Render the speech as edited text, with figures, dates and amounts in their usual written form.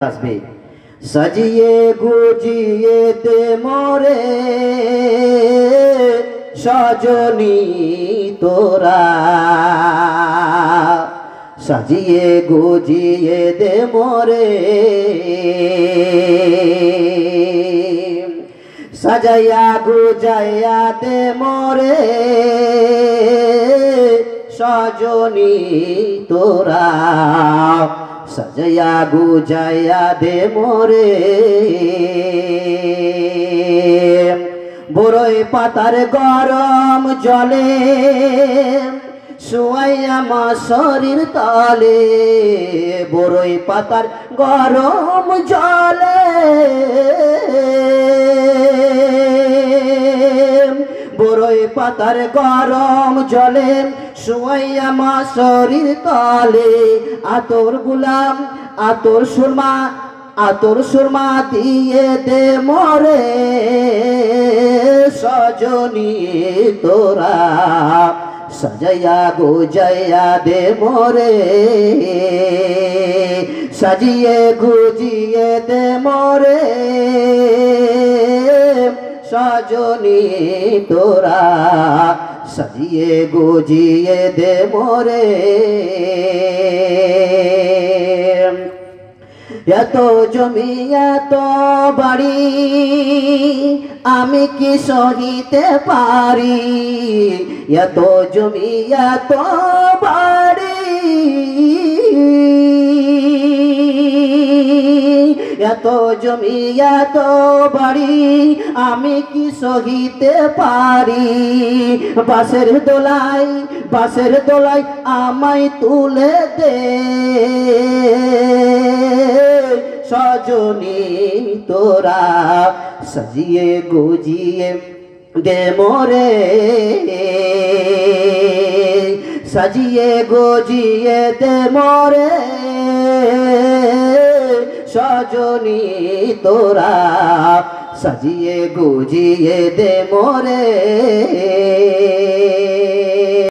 আসবে সাজিয়ে গুজিয়ে দে মোরে সজনী তোরা সাজিয়ে গুজিয়ে দে মোরে সাজাইয়া গুজাইয়া দে মোরে সজনী তোরা সাজাইয়া গুজাইয়া দে মোরে বড়ই পাতার গরম জলে শুয়াইয়া মা শরীর তলে বড়ই পাতার গরম জলে বড়ই পাতার গরম জলে শুয়াইয়া মা শরীর তলে আতর গুলাম আতর সুরমা দিয়ে দে মোরে সজনী তোরা সাজাইয়া গুজাইয়া দে মোরে সাজিয়ে গুজিয়ে দে মোরে সজনী তোরা সাজিয়ে গুজিয়ে দে মোরে এত জমি এত বাড়ি আমি কি সহিতে পারি এত জমি এত বাড়ি এত জমি এত বাড়ি আমি কি সহিতে পারি বাসের দোলাই আমায় তুলে দে সজনী তোরা সাজিয়ে গুজিয়ে দে মোরে সাজিয়ে গুজিয়ে দে মোরে সজনী তোরা সাজিয়ে গুজিয়ে দে মোরে